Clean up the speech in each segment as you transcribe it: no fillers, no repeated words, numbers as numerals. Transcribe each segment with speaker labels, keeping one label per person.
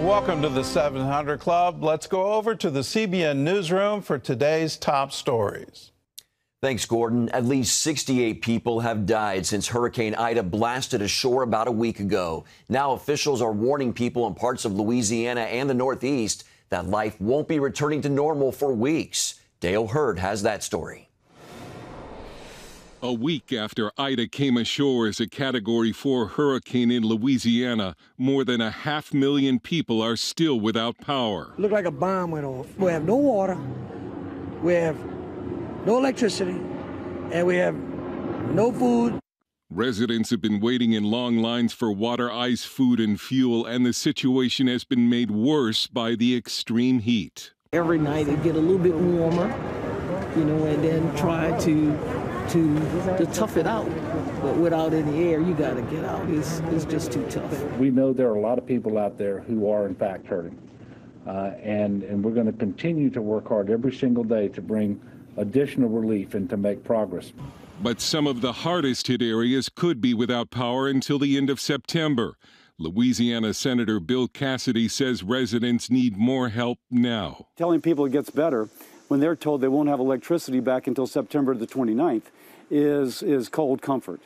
Speaker 1: Welcome to the 700 Club. Let's go over to the CBN newsroom for today's top stories.
Speaker 2: Thanks, Gordon. At least 68 people have died since Hurricane Ida blasted ashore about a week ago. Now officials are warning people in parts of Louisiana and the Northeast that life won't be returning to normal for weeks. Dale Hurd has that story.
Speaker 3: A week after Ida came ashore as a Category 4 hurricane in Louisiana, more than 500,000 people are still without power.
Speaker 4: Looked like a bomb went off. We have no water, we have no electricity, and we have no food.
Speaker 3: Residents have been waiting in long lines for water, ice, food, and fuel, and the situation has been made worse by the extreme heat.
Speaker 4: Every night it get a little bit warmer, and then try to tough it out. But without any air, you got to get out. It's just too tough.
Speaker 5: We know there are a lot of people out there who are, in fact, hurting. And we're going to continue to work hard every single day to bring additional relief and to make progress.
Speaker 3: But some of the hardest hit areas could be without power until the end of September. Louisiana Senator Bill Cassidy says residents need more help now.
Speaker 6: Telling people it gets better when they're told they won't have electricity back until September the 29th is cold comfort.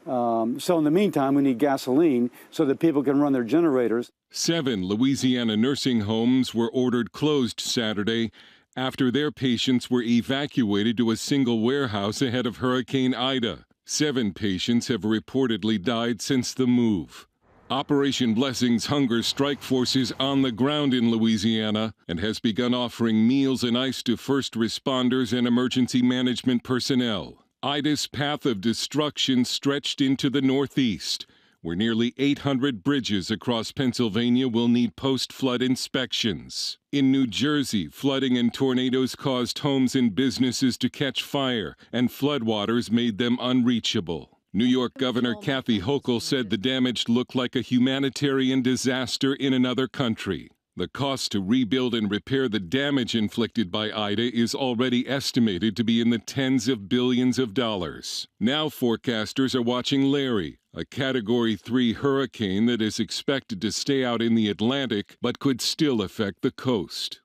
Speaker 6: So in the meantime, we need gasoline so that people can run their generators. 7 Louisiana nursing homes were ordered closed Saturday after their patients were evacuated to a single warehouse ahead of Hurricane Ida. 7 patients have reportedly died since the move. Operation Blessing's hunger strike force is on the ground in Louisiana and has begun offering meals and ice to first responders and emergency management personnel. Ida's path of destruction stretched into the Northeast, where nearly 800 bridges across Pennsylvania will need post-flood inspections. In New Jersey, flooding and tornadoes caused homes and businesses to catch fire, and floodwaters made them unreachable. New York Governor Kathy Hochul said the damage looked like a humanitarian disaster in another country. The cost to rebuild and repair the damage inflicted by Ida is already estimated to be in the tens of billions of dollars. Now forecasters are watching Larry, a Category 3 hurricane that is expected to stay out in the Atlantic but could still affect the coast.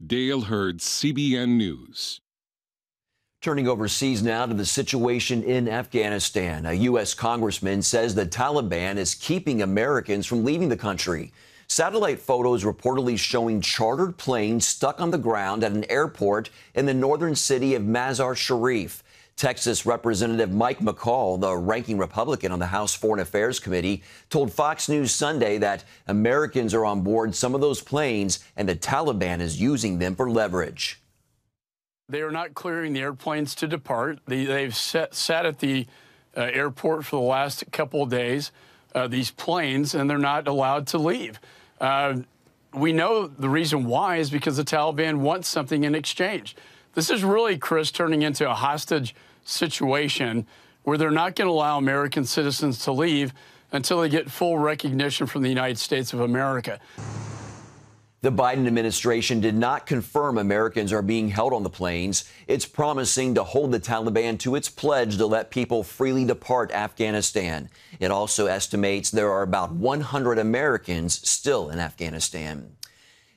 Speaker 6: Dale Hurd, CBN News.
Speaker 2: Turning overseas now to the situation in Afghanistan. A U.S. congressman says the Taliban is keeping Americans from leaving the country. Satellite photos reportedly showing chartered planes stuck on the ground at an airport in the northern city of Mazar-Sharif. Texas Representative Mike McCall, the ranking Republican on the House Foreign Affairs Committee, told Fox News Sunday that Americans are on board some of those planes and the Taliban is using them for leverage.
Speaker 7: They are not clearing the airplanes to depart. They've sat at the airport for the last couple of days, these planes, and they're not allowed to leave. We know the reason why is because the Taliban wants something in exchange. This is really, Chris, turning into a hostage situation where they're not going to allow American citizens to leave until they get full recognition from the United States of America.
Speaker 2: The Biden administration did not confirm Americans are being held on the planes. It's promising to hold the Taliban to its pledge to let people freely depart Afghanistan. It also estimates there are about 100 Americans still in Afghanistan.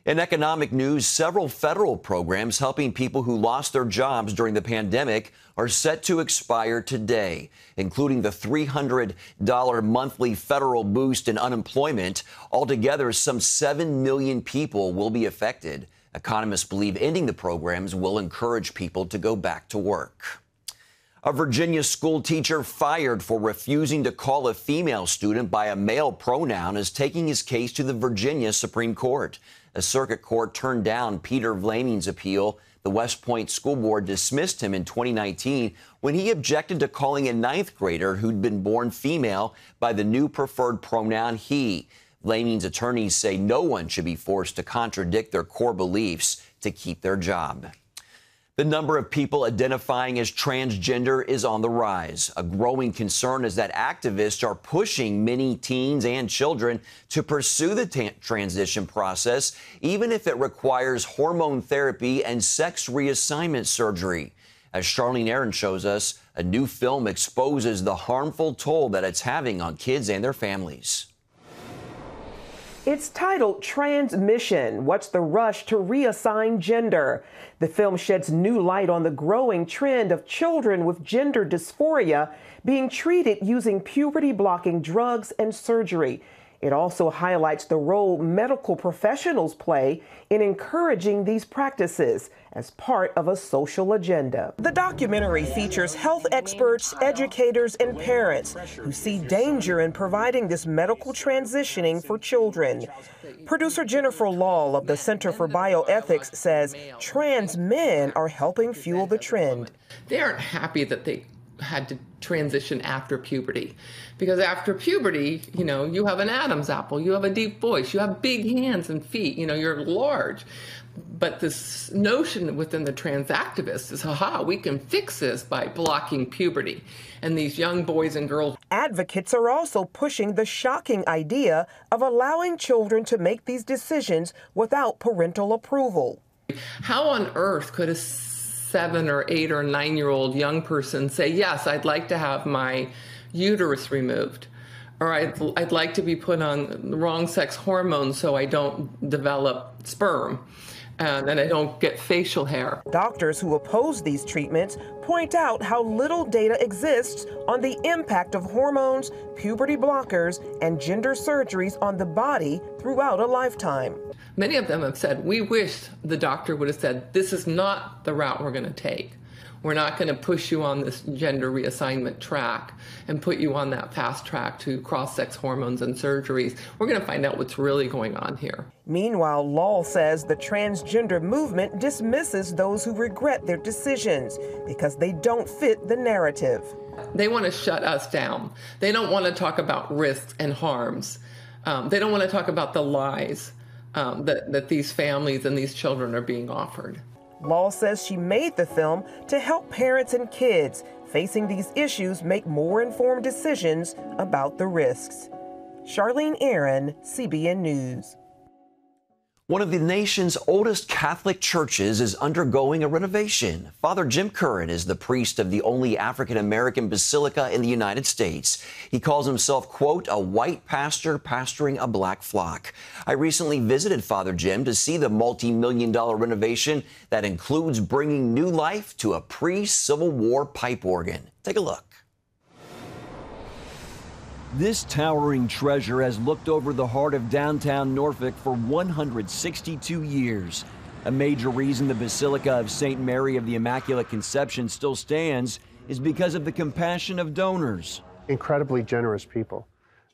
Speaker 2: In economic news, several federal programs helping people who lost their jobs during the pandemic are set to expire today, including the $300 monthly federal boost in unemployment. Altogether, some 7 million people will be affected. Economists believe ending the programs will encourage people to go back to work. A Virginia school teacher fired for refusing to call a female student by a male pronoun is taking his case to the Virginia Supreme Court. A circuit court turned down Peter Vlaming's appeal. The West Point School Board dismissed him in 2019 when he objected to calling a 9th grader who'd been born female by the new preferred pronoun he. Vlaming's attorneys say no one should be forced to contradict their core beliefs to keep their job. The number of people identifying as transgender is on the rise. A growing concern is that activists are pushing many teens and children to pursue the transition process, even if it requires hormone therapy and sex reassignment surgery. As Charlene Aaron shows us, a new film exposes the harmful toll that it's having on kids and their families.
Speaker 8: It's titled Transmission: What's the Rush to Reassign Gender? The film sheds new light on the growing trend of children with gender dysphoria being treated using puberty-blocking drugs and surgery. It also highlights the role medical professionals play in encouraging these practices as part of a social agenda. The documentary features health experts, educators, and parents who see danger in providing this medical transitioning for children. Producer Jennifer Law of the Center for Bioethics says trans men are helping fuel the trend.
Speaker 9: They aren't happy that they had to transition after puberty, because after puberty, you have an Adam's apple, you have a deep voice, you have big hands and feet, you're large. But this notion within the trans activists is, we can fix this by blocking puberty. And these young boys and girls.
Speaker 8: Advocates are also pushing the shocking idea of allowing children to make these decisions without parental approval.
Speaker 9: How on earth could a 7 or 8 or 9-year-old young person say, yes, I'd like to have my uterus removed, or I'd like to be put on the wrong sex hormones so I don't develop sperm and I don't get facial hair.
Speaker 8: Doctors who oppose these treatments point out how little data exists on the impact of hormones, puberty blockers, and gender surgeries on the body throughout a lifetime.
Speaker 9: Many of them have said, we wish the doctor would have said, this is not the route we're going to take. We're not going to push you on this gender reassignment track and put you on that fast track to cross-sex hormones and surgeries. We're going to find out what's really going on here.
Speaker 8: Meanwhile, Law says the transgender movement dismisses those who regret their decisions because they don't fit the narrative.
Speaker 9: They want to shut us down. They don't want to talk about risks and harms. They don't want to talk about the lies that these families and these children are being offered.
Speaker 8: Law says she made the film to help parents and kids facing these issues make more informed decisions about the risks. Charlene Aaron, CBN News.
Speaker 2: One of the nation's oldest Catholic churches is undergoing a renovation. Father Jim Curran is the priest of the only African-American basilica in the United States. He calls himself, quote, a white pastor pastoring a black flock. I recently visited Father Jim to see the multi-million-dollar renovation that includes bringing new life to a pre-Civil War pipe organ. Take a look.
Speaker 10: This towering treasure has looked over the heart of downtown Norfolk for 162 years. A major reason the Basilica of St. Mary of the Immaculate Conception still stands is because of the compassion of donors.
Speaker 11: Incredibly generous people.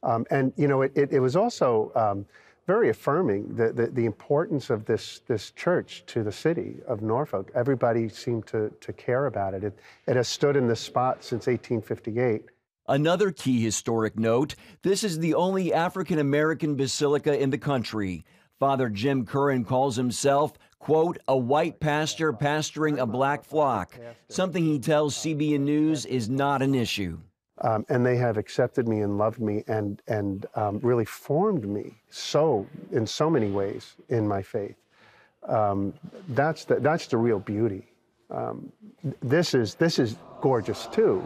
Speaker 11: And, you know, it was also very affirming, the importance of this church to the city of Norfolk. Everybody seemed to care about it. It has stood in this spot since 1858.
Speaker 10: Another key historic note, this is the only African-American basilica in the country. Father Jim Curran calls himself, quote, a white pastor pastoring a black flock, something he tells CBN News is not an issue.
Speaker 11: And they have accepted me and loved me and really formed me in so many ways in my faith. That's the real beauty. This is gorgeous too.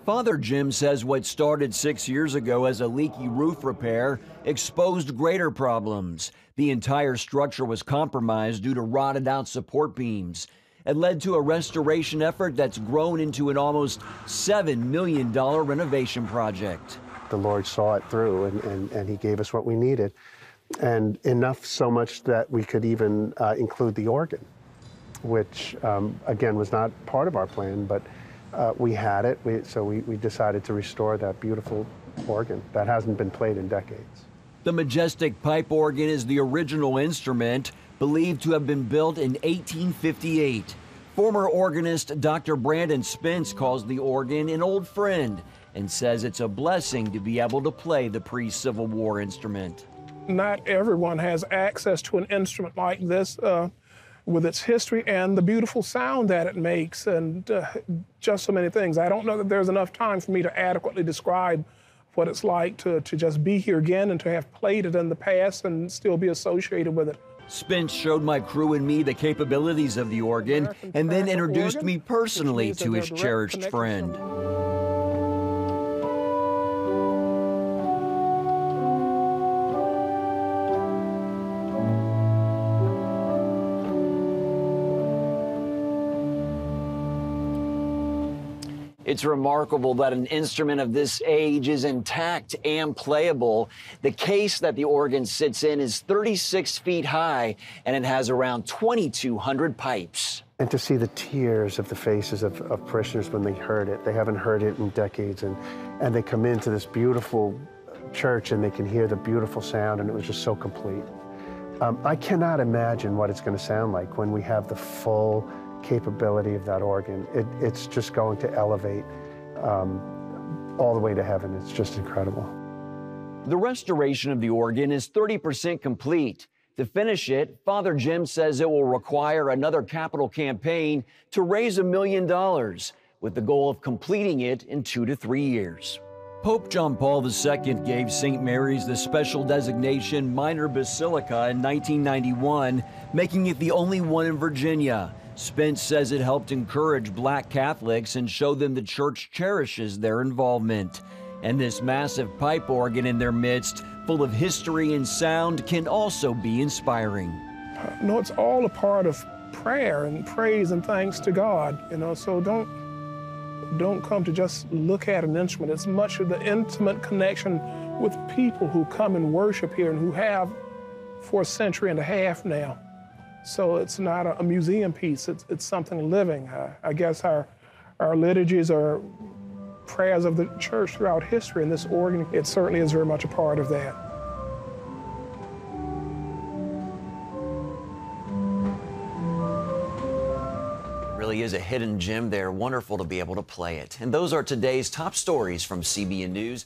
Speaker 10: Father Jim says what started 6 years ago as a leaky roof repair exposed greater problems. The entire structure was compromised due to rotted out support beams. It led to a restoration effort that's grown into an almost $7 million renovation project.
Speaker 11: The Lord saw it through and he gave us what we needed. And enough so much that we could even include the organ, which again was not part of our plan, but we had it, so we decided to restore that beautiful organ that hasn't been played in decades.
Speaker 10: The majestic pipe organ is the original instrument, believed to have been built in 1858. Former organist Dr. Brandon Spence calls the organ an old friend and says it's a blessing to be able to play the pre-Civil War instrument.
Speaker 12: Not everyone has access to an instrument like this, with its history and the beautiful sound that it makes, and just so many things. I don't know that there's enough time for me to adequately describe what it's like to just be here again and to have played it in the past and still be associated with it.
Speaker 10: Spence showed my crew and me the capabilities of the organ and then introduced me personally to his cherished friend. It's remarkable that an instrument of this age is intact and playable. The case that the organ sits in is 36 feet high, and it has around 2,200 pipes.
Speaker 11: And to see the tears of the faces of parishioners when they heard it. They haven't heard it in decades, and they come into this beautiful church and they can hear the beautiful sound, and it was just so complete. I cannot imagine what it's going to sound like when we have the full capability of that organ. It's just going to elevate all the way to heaven. It's just incredible.
Speaker 10: The restoration of the organ is 30% complete. To finish it, Father Jim says it will require another capital campaign to raise $1 million, with the goal of completing it in 2 to 3 years. Pope John Paul II gave St. Mary's the special designation Minor Basilica in 1991, making it the only one in Virginia. Spence says it helped encourage Black Catholics and show them the church cherishes their involvement. And this massive pipe organ in their midst, full of history and sound, can also be inspiring.
Speaker 12: No, it's all a part of prayer and praise and thanks to God, so don't come to just look at an instrument. It's much of the intimate connection with people who come and worship here and who have for a century and a half now. So it's not a museum piece, it's something living. I guess our liturgies are prayers of the church throughout history, and this organ, it certainly is very much a part of that.
Speaker 2: Really is a hidden gem there. Wonderful to be able to play it. And those are today's top stories from CBN News.